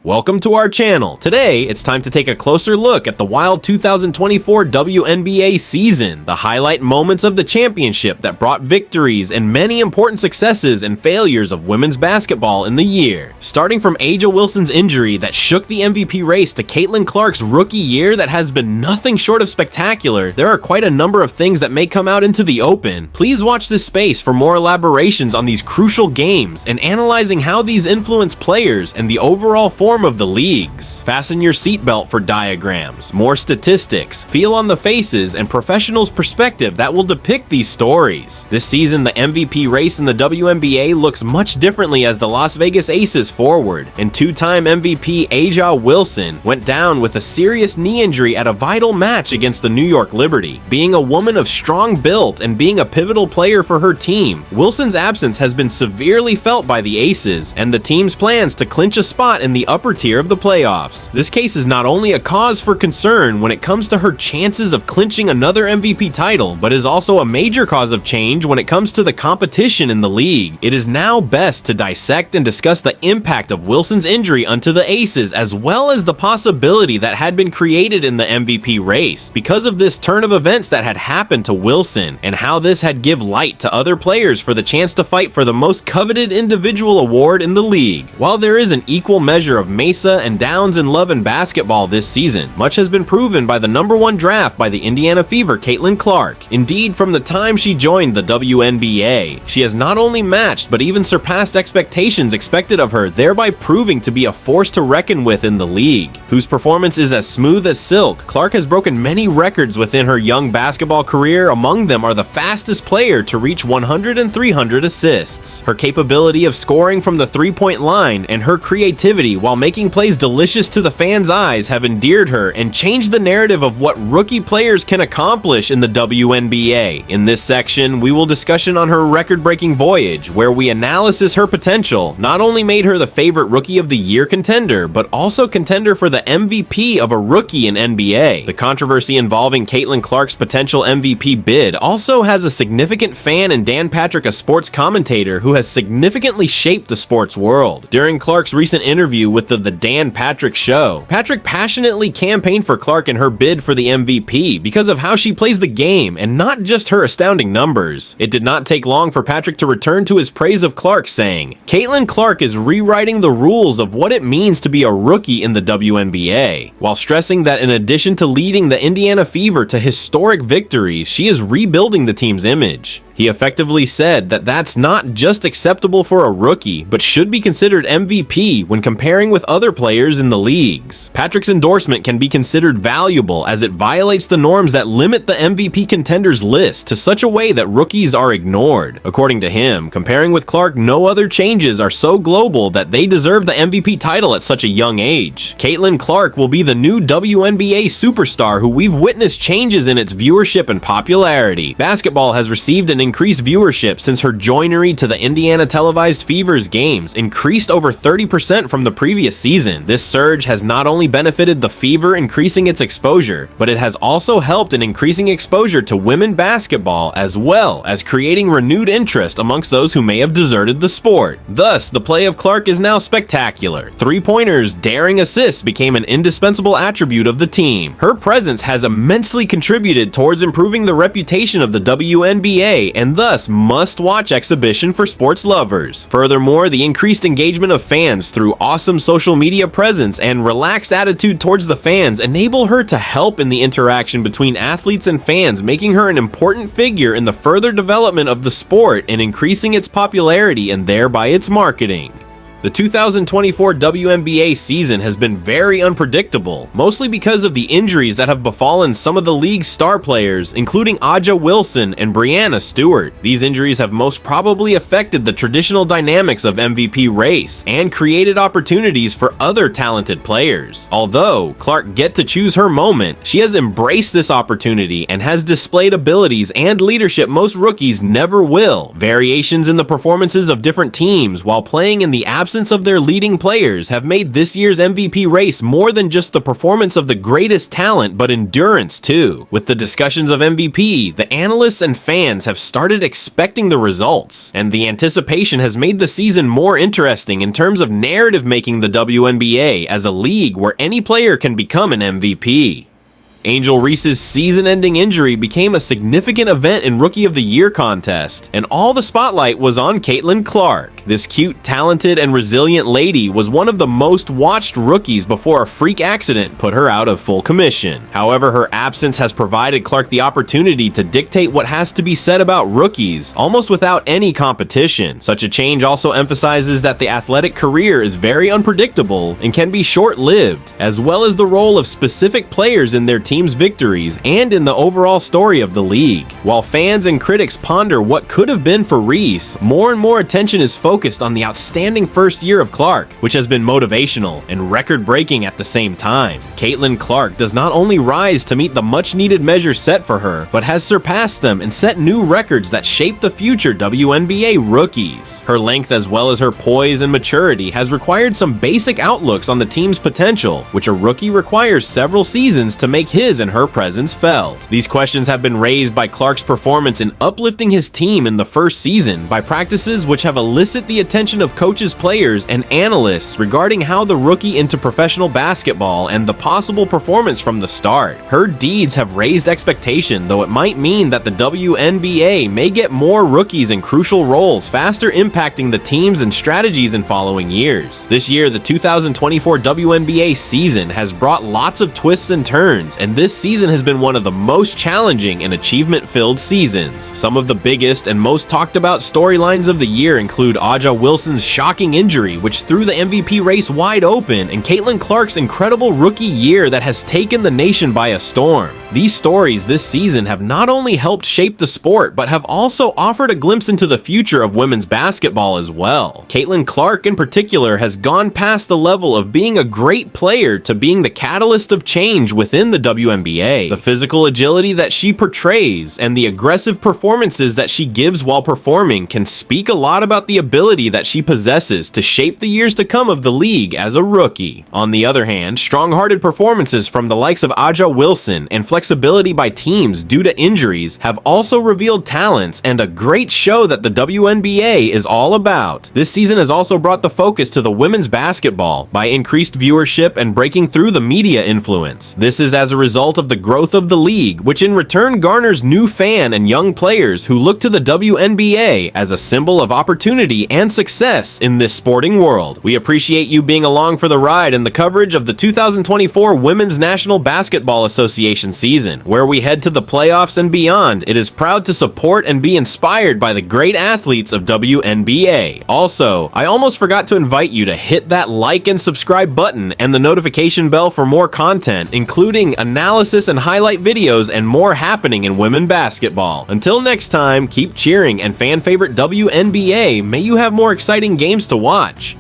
Welcome to our channel. Today, it's time to take a closer look at the wild 2024 WNBA season, the highlight moments of the championship that brought victories and many important successes and failures of women's basketball in the year. Starting from A'ja Wilson's injury that shook the MVP race to Caitlin Clark's rookie year that has been nothing short of spectacular, there are quite a number of things that may come out into the open. Please watch this space for more elaborations on these crucial games and analyzing how these influence players and the overall form of the leagues. Fasten your seatbelt for diagrams, more statistics, feel on the faces, and professionals' perspective that will depict these stories. This season, the MVP race in the WNBA looks much differently as the Las Vegas Aces forward, and two-time MVP A'ja Wilson went down with a serious knee injury at a vital match against the New York Liberty. Being a woman of strong build and being a pivotal player for her team, Wilson's absence has been severely felt by the Aces and the team's plans to clinch a spot in the upper tier of the playoffs. This case is not only a cause for concern when it comes to her chances of clinching another MVP title, but is also a major cause of change when it comes to the competition in the league. It is now best to dissect and discuss the impact of Wilson's injury onto the Aces, as well as the possibility that had been created in the MVP race because of this turn of events that had happened to Wilson, and how this had give light to other players for the chance to fight for the most coveted individual award in the league. While there is an equal measure of Mesa and downs in love and basketball this season, much has been proven by the #1 draft by the Indiana Fever Caitlin Clark. Indeed, from the time she joined the WNBA, she has not only matched but even surpassed expectations expected of her, thereby proving to be a force to reckon with in the league. Whose performance is as smooth as silk, Clark has broken many records within her young basketball career. Among them are the fastest player to reach 100 and 300 assists, her capability of scoring from the three-point line, and her creativity while making plays delicious to the fans' eyes have endeared her and changed the narrative of what rookie players can accomplish in the WNBA. In this section, we will discussion on her record-breaking voyage, where we analysis her potential not only made her the favorite Rookie of the Year contender, but also contender for the MVP of a rookie in NBA. The controversy involving Caitlin Clark's potential MVP bid also has a significant fan in Dan Patrick, a sports commentator who has significantly shaped the sports world. During Clark's recent interview with the Dan Patrick Show, Patrick passionately campaigned for Clark in her bid for the MVP because of how she plays the game and not just her astounding numbers. It did not take long for Patrick to return to his praise of Clark, saying, "Caitlin Clark is rewriting the rules of what it means to be a rookie in the WNBA," while stressing that in addition to leading the Indiana Fever to historic victories, she is rebuilding the team's image. He effectively said that that's not just acceptable for a rookie, but should be considered MVP when comparing with other players in the leagues. Patrick's endorsement can be considered valuable as it violates the norms that limit the MVP contenders list to such a way that rookies are ignored. According to him, comparing with Clark, no other changes are so global that they deserve the MVP title at such a young age. Caitlin Clark will be the new WNBA superstar who we've witnessed changes in its viewership and popularity. Basketball has received an increased viewership since her joinery to the Indiana televised Fever's games increased over 30% from the previous season. This surge has not only benefited the Fever increasing its exposure, but it has also helped in increasing exposure to women basketball, as well as creating renewed interest amongst those who may have deserted the sport. Thus, the play of Clark is now spectacular. Three-pointers, daring assists became an indispensable attribute of the team. Her presence has immensely contributed towards improving the reputation of the WNBA and thus must-watch exhibition for sports lovers. Furthermore, the increased engagement of fans through awesome social media presence and relaxed attitude towards the fans enable her to help in the interaction between athletes and fans, making her an important figure in the further development of the sport and increasing its popularity and thereby its marketing. The 2024 WNBA season has been very unpredictable, mostly because of the injuries that have befallen some of the league's star players, including A'ja Wilson and Breanna Stewart. These injuries have most probably affected the traditional dynamics of MVP race and created opportunities for other talented players. Although Clark get to choose her moment, she has embraced this opportunity and has displayed abilities and leadership most rookies never will. Variations in the performances of different teams while playing in the absence absence of their leading players have made this year's MVP race more than just the performance of the greatest talent, but endurance too. With the discussions of MVP, the analysts and fans have started expecting the results, and the anticipation has made the season more interesting in terms of narrative making the WNBA as a league where any player can become an MVP. Angel Reese's season-ending injury became a significant event in Rookie of the Year contest, and all the spotlight was on Caitlin Clark. This cute, talented, and resilient lady was one of the most watched rookies before a freak accident put her out of full commission. However, her absence has provided Clark the opportunity to dictate what has to be said about rookies, almost without any competition. Such a change also emphasizes that the athletic career is very unpredictable and can be short-lived, as well as the role of specific players in their team's victories and in the overall story of the league. While fans and critics ponder what could have been for Reese, more and more attention is focused on the outstanding first year of Clark, which has been motivational and record-breaking at the same time. Caitlin Clark does not only rise to meet the much-needed measures set for her, but has surpassed them and set new records that shape the future WNBA rookies. Her length as well as her poise and maturity has required some basic outlooks on the team's potential, which a rookie requires several seasons to make his and her presence felt. These questions have been raised by Clark's performance in uplifting his team in the first season by practices which have elicited the attention of coaches, players, and analysts regarding how the rookie into professional basketball and the possible performance from the start. Her deeds have raised expectation, though it might mean that the WNBA may get more rookies in crucial roles, faster impacting the teams and strategies in following years. This year, the 2024 WNBA season has brought lots of twists and turns, and this season has been one of the most challenging and achievement-filled seasons. Some of the biggest and most talked about storylines of the year include Aja Wilson's shocking injury, which threw the MVP race wide open, and Caitlin Clark's incredible rookie year that has taken the nation by a storm. These stories this season have not only helped shape the sport, but have also offered a glimpse into the future of women's basketball as well. Caitlin Clark in particular has gone past the level of being a great player to being the catalyst of change within the WNBA. The physical agility that she portrays and the aggressive performances that she gives while performing can speak a lot about the ability that she possesses to shape the years to come of the league as a rookie. On the other hand, strong-hearted performances from the likes of Aja Wilson and flexibility by teams due to injuries have also revealed talents and a great show that the WNBA is all about. This season has also brought the focus to the women's basketball by increased viewership and breaking through the media influence. This is as a result of the growth of the league, which in return garners new fan and young players who look to the WNBA as a symbol of opportunity and success in this sporting world. We appreciate you being along for the ride in the coverage of the 2024 Women's National Basketball Association season. Where we head to the playoffs and beyond, it is proud to support and be inspired by the great athletes of WNBA. Also, I almost forgot to invite you to hit that like and subscribe button and the notification bell for more content, including analysis and highlight videos and more happening in women basketball. Until next time, keep cheering, and fan favorite WNBA, may you have more exciting games to watch.